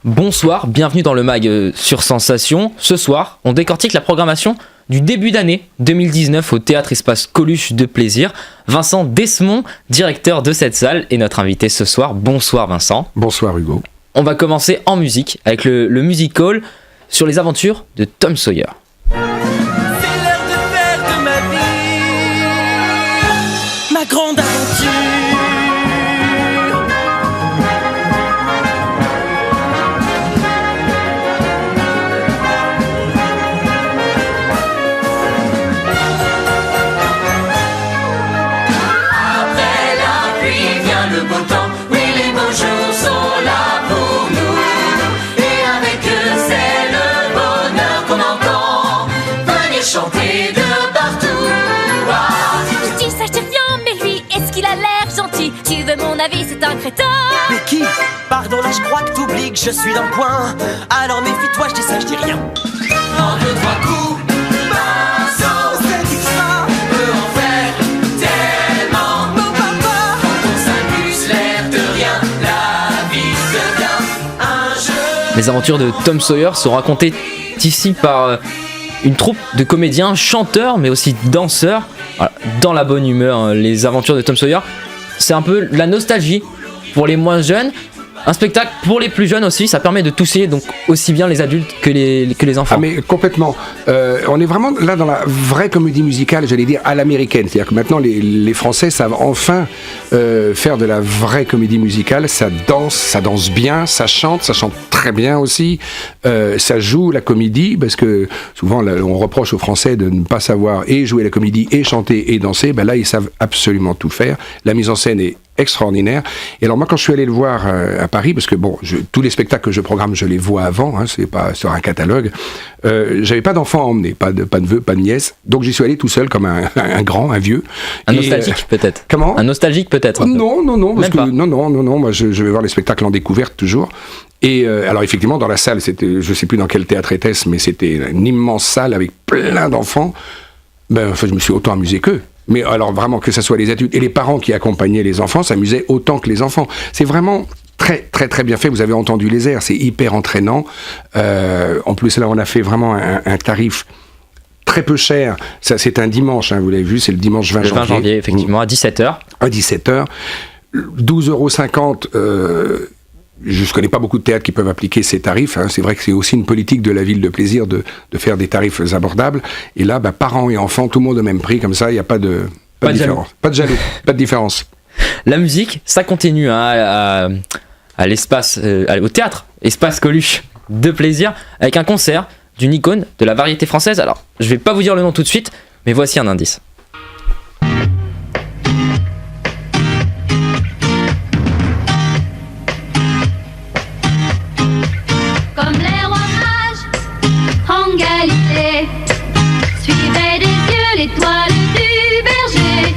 Bonsoir, bienvenue dans le mag sur Sensation. Ce soir, on décortique la programmation du début d'année 2019 au Théâtre Espace Coluche de Plaisir. Vincent Desmond, directeur de cette salle, est notre invité ce soir. Bonsoir Vincent. Bonsoir Hugo. On va commencer en musique avec le musical sur les aventures de Tom Sawyer. C'est l'heure de faire de ma vie ma grande aventure. Tu veux mon avis, c'est un crétin. Mais qui? Pardon, là je crois que t'oublies que je suis dans le coin. Alors méfie-toi, je dis ça, je dis rien. En deux, trois coups, Vincent, c'est extra. Peut en faire tellement. Mon papa, quand on s'amuse, l'air de rien, la vie devient un jeu. Les aventures de Tom Sawyer sont racontées ici par une troupe de comédiens, chanteurs, mais aussi danseurs. Voilà, dans la bonne humeur, les aventures de Tom Sawyer. C'est un peu la nostalgie pour les moins jeunes, un spectacle pour les plus jeunes aussi, ça permet de toucher donc aussi bien les adultes que les enfants. Ah mais complètement, on est vraiment là dans la vraie comédie musicale, j'allais dire à l'américaine, c'est-à-dire que maintenant les Français savent enfin faire de la vraie comédie musicale, ça danse bien, ça chante très bien aussi, ça joue la comédie, parce que souvent là, on reproche aux Français de ne pas savoir et jouer la comédie et chanter et danser, ben là ils savent absolument tout faire, la mise en scène est extraordinaire. Et alors moi quand je suis allé le voir à Paris, parce que bon, tous les spectacles que je programme, je les vois avant, hein, c'est pas sur un catalogue, j'avais pas d'enfants à emmener, pas de neveux, pas de nièces, donc j'y suis allé tout seul comme un vieux. Un nostalgique peut-être. Comment ? Un nostalgique peut-être. Non, parce même que pas. non, moi je vais voir les spectacles en découverte toujours. Et alors effectivement dans la salle, c'était, je sais plus dans quel théâtre était-ce, mais c'était une immense salle avec plein d'enfants. Ben enfin je me suis autant amusé qu'eux. Mais alors vraiment que ce soit les adultes et les parents qui accompagnaient les enfants s'amusaient autant que les enfants. C'est vraiment très très très bien fait. Vous avez entendu les airs, c'est hyper entraînant. En plus là on a fait vraiment un tarif très peu cher. Ça c'est un dimanche, hein, vous l'avez vu, c'est le dimanche 20 janvier. Le 20 janvier effectivement à 17h. À 17h. 12,50 €. Je ne connais pas beaucoup de théâtres qui peuvent appliquer ces tarifs. Hein. C'est vrai que c'est aussi une politique de la ville de Plaisir de faire des tarifs abordables. Et là, parents et enfants, tout le monde au même prix. Comme ça, il n'y a pas de différence. Pas de jaloux, pas de différence. La musique, ça continue à l'espace, au théâtre Espace Coluche de Plaisir, avec un concert d'une icône de la variété française. Alors, je ne vais pas vous dire le nom tout de suite, mais voici un indice. Suivais des yeux l'étoile du berger.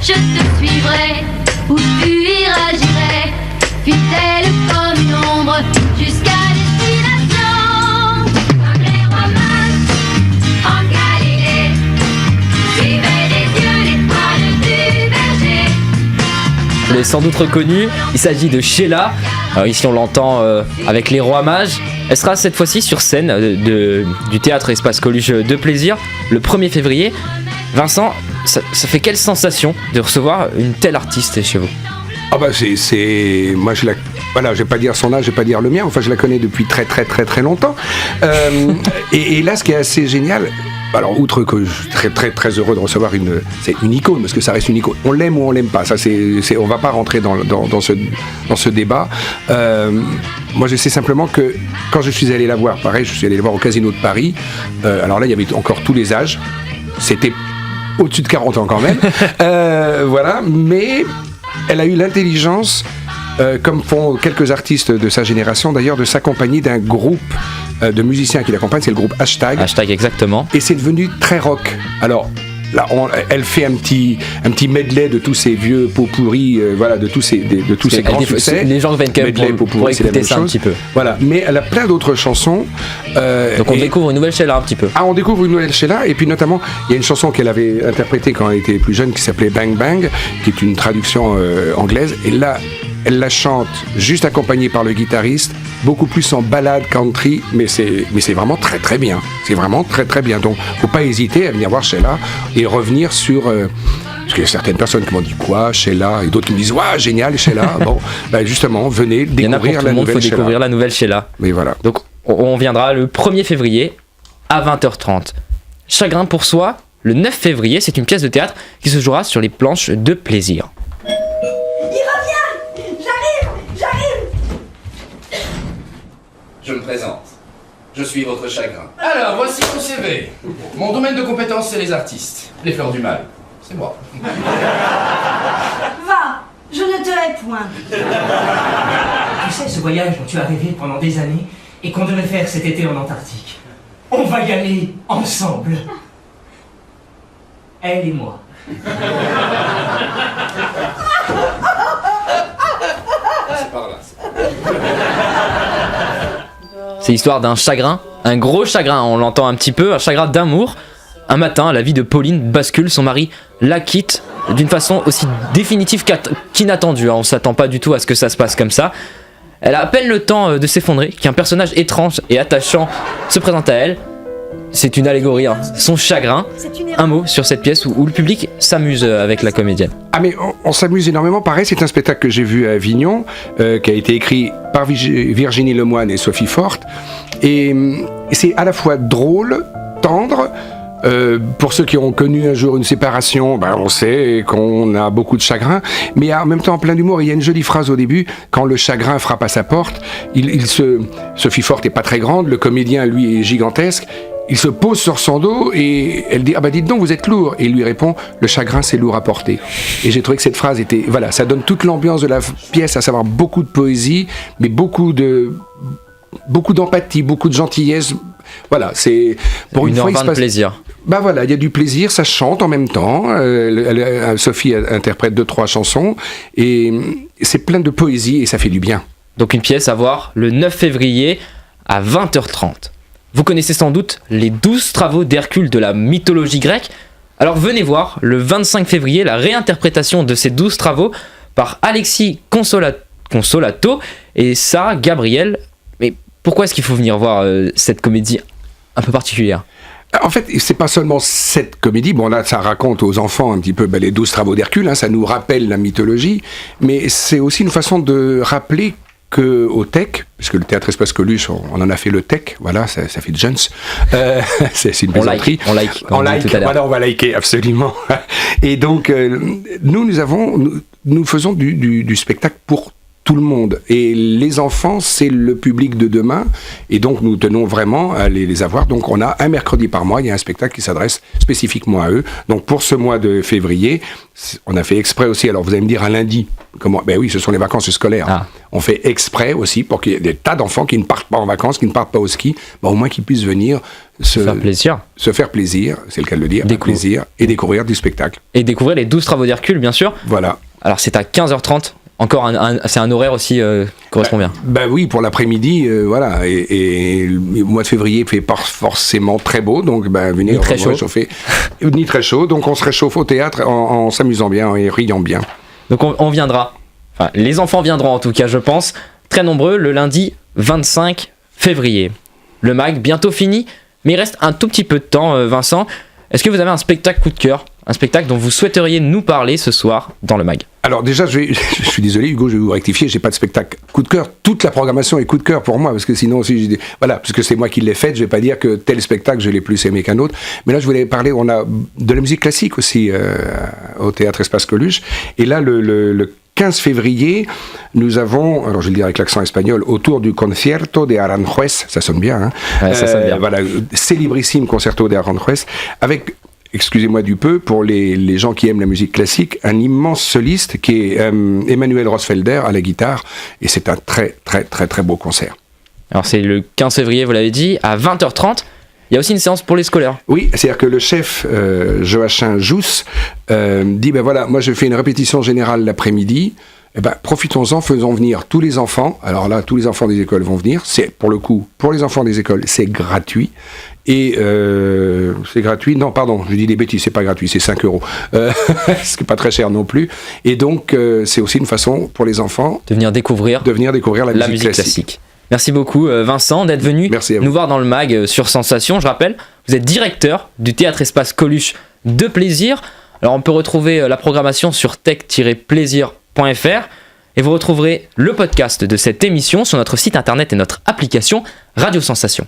Je te suivrai, où tu iras j'irai, fidèle comme une ombre, jusqu'à destination. Comme les rois mages en Galilée, suivais des yeux l'étoile du berger. Vous l'avez sans doute reconnu, il s'agit de Sheila. Alors ici on l'entend avec les Rois Mages. Elle sera cette fois-ci sur scène du Théâtre Espace Coluche de Plaisir le 1er février. Vincent, ça fait quelle sensation de recevoir une telle artiste chez vous ? Ah bah moi je vais pas dire son âge, je vais pas dire le mien, enfin je la connais depuis très très très très longtemps. Et là ce qui est assez génial, alors outre que je suis très très très heureux de recevoir c'est une icône, parce que ça reste une icône, on l'aime ou on l'aime pas, ça on va pas rentrer dans ce débat. Moi je sais simplement que quand je suis allé la voir, pareil, je suis allé la voir au Casino de Paris, alors là il y avait encore tous les âges, c'était au-dessus de 40 ans quand même, voilà, mais elle a eu l'intelligence, comme font quelques artistes de sa génération d'ailleurs, de s'accompagner d'un groupe de musiciens qui l'accompagnent, c'est le groupe Hashtag. Hashtag exactement. Et c'est devenu très rock. Alors là, elle fait un petit medley de tous ces vieux pots pourris, voilà, de tous ces grands succès. Les gens viennent quand même pour écouter ça un petit peu. Voilà, mais elle a plein d'autres chansons. Donc on découvre une nouvelle Sheila un petit peu. Ah, on découvre une nouvelle Sheila, et puis notamment, il y a une chanson qu'elle avait interprétée quand elle était plus jeune, qui s'appelait Bang Bang, qui est une traduction anglaise, et là, elle la chante juste accompagnée par le guitariste, beaucoup plus en ballade country, mais c'est vraiment très très bien. C'est vraiment très très bien. Donc, faut pas hésiter à venir voir Sheila et revenir sur... parce qu'il y a certaines personnes qui m'ont dit quoi, Sheila, et d'autres qui me disent waouh, génial, Sheila. Bon, justement, venez découvrir la nouvelle Sheila. Découvrir la nouvelle Sheila. Mais voilà. Donc, on viendra le 1er février à 20h30. Chagrin pour soi, le 9 février, c'est une pièce de théâtre qui se jouera sur les planches de plaisir. Je me présente. Je suis votre chagrin. Alors, voici mon CV. Mon domaine de compétence, c'est les artistes. Les fleurs du mal. C'est moi. Va, je ne te hais point. Tu sais, ce voyage dont tu as rêvé pendant des années et qu'on devait faire cet été en Antarctique. On va y aller ensemble. Elle et moi. C'est par là. C'est l'histoire d'un chagrin, un gros chagrin, on l'entend un petit peu, un chagrin d'amour. Un matin, la vie de Pauline bascule, son mari la quitte d'une façon aussi définitive qu'inattendue. On ne s'attend pas du tout à ce que ça se passe comme ça. Elle a à peine le temps de s'effondrer qu'un personnage étrange et attachant se présente à elle. C'est une allégorie, hein. Son chagrin. Un mot sur cette pièce où le public s'amuse avec la comédienne. Ah mais on s'amuse énormément. Pareil, c'est un spectacle que j'ai vu à Avignon, qui a été écrit par Virginie Lemoine et Sophie Forte. Et c'est à la fois drôle, tendre. Pour ceux qui ont connu un jour une séparation, on sait qu'on a beaucoup de chagrin, mais en même temps plein d'humour. Il y a une jolie phrase au début, quand le chagrin frappe à sa porte, Sophie Forte est pas très grande, le comédien lui est gigantesque, il se pose sur son dos et elle dit « Ah bah dites donc, vous êtes lourd » et il lui répond « Le chagrin c'est lourd à porter ». Et j'ai trouvé que cette phrase était, voilà, ça donne toute l'ambiance de la pièce, à savoir beaucoup de poésie, mais beaucoup d'empathie, beaucoup de gentillesse. Voilà, c'est pour une fois il se passe... plaisir. Voilà, il y a du plaisir, ça chante en même temps. Sophie interprète 2-3 chansons et c'est plein de poésie et ça fait du bien. Donc une pièce à voir le 9 février à 20h30. Vous connaissez sans doute les 12 travaux d'Hercule de la mythologie grecque. Alors venez voir le 25 février la réinterprétation de ces 12 travaux par Alexis Consolato et Sarah Gabriel. Mais pourquoi est-ce qu'il faut venir voir cette comédie un peu particulière ? En fait, c'est pas seulement cette comédie. Bon, là, ça raconte aux enfants un petit peu les 12 travaux d'Hercule, hein, ça nous rappelle la mythologie, mais c'est aussi une façon de rappeler qu'au Tech, puisque le théâtre Espace Coluche, on en a fait le Tech, voilà, ça fait de jeunes. C'est une plaisanterie. On like, voilà, on va liker, absolument. Et donc, nous faisons du spectacle pour tout le monde. Et les enfants, c'est le public de demain. Et donc, nous tenons vraiment à les avoir. Donc, on a un mercredi par mois, il y a un spectacle qui s'adresse spécifiquement à eux. Donc, pour ce mois de février, on a fait exprès aussi. Alors, vous allez me dire un lundi. Comment ? Ben oui, ce sont les vacances scolaires. Ah. On fait exprès aussi pour qu'il y ait des tas d'enfants qui ne partent pas en vacances, qui ne partent pas au ski. Au moins qu'ils puissent venir se faire plaisir, c'est le cas de le dire, plaisir, et découvrir du spectacle. Et découvrir les 12 travaux d'Hercule, bien sûr. Voilà. Alors, c'est à 15h30. Encore c'est un horaire aussi qui correspond bien. Oui, pour l'après-midi, voilà. Et le mois de février fait pas forcément très beau, donc venez ni très chaud. Réchauffer. Ni très chaud, donc on se réchauffe au théâtre en s'amusant bien et riant bien. Donc on viendra. Enfin, les enfants viendront en tout cas, je pense, très nombreux le lundi 25 février. Le MAG bientôt fini, mais il reste un tout petit peu de temps, Vincent. Est-ce que vous avez un spectacle coup de cœur, un spectacle dont vous souhaiteriez nous parler ce soir dans le MAG ? Alors déjà, je suis désolé Hugo, je vais vous rectifier, j'ai pas de spectacle coup de cœur. Toute la programmation est coup de cœur pour moi, parce que sinon aussi, voilà, parce que c'est moi qui l'ai faite, je vais pas dire que tel spectacle je l'ai plus aimé qu'un autre. Mais là, je voulais parler, on a de la musique classique aussi au Théâtre Espace Coluche. Et là, le 15 février, nous avons, alors je vais le dire avec l'accent espagnol, autour du Concierto de Aranjuez, ça sonne bien, hein. Ouais, ça sonne bien. Voilà, célébrissime Concerto de Aranjuez, avec, excusez-moi du peu, pour les gens qui aiment la musique classique, un immense soliste qui est Emmanuel Rosfelder à la guitare, et c'est un très très très très beau concert. Alors c'est le 15 février, vous l'avez dit, à 20h30. Il y a aussi une séance pour les scolaires. Oui, c'est-à-dire que le chef Joachim Jousse dit, voilà, moi je fais une répétition générale l'après-midi, Eh ben, profitons-en, faisons venir tous les enfants. Alors là, tous les enfants des écoles vont venir. C'est, pour le coup, pour les enfants des écoles, c'est gratuit. Et c'est gratuit. Non, pardon, je dis des bêtises, c'est pas gratuit, c'est 5 €. Ce qui n'est pas très cher non plus. Et donc, c'est aussi une façon pour les enfants De venir découvrir la musique classique. Merci beaucoup Vincent d'être venu nous voir dans le mag sur Sensation. Je rappelle, vous êtes directeur du Théâtre Espace Coluche de Plaisir. Alors on peut retrouver la programmation sur tech-plaisir.fr et vous retrouverez le podcast de cette émission sur notre site internet et notre application Radio Sensation.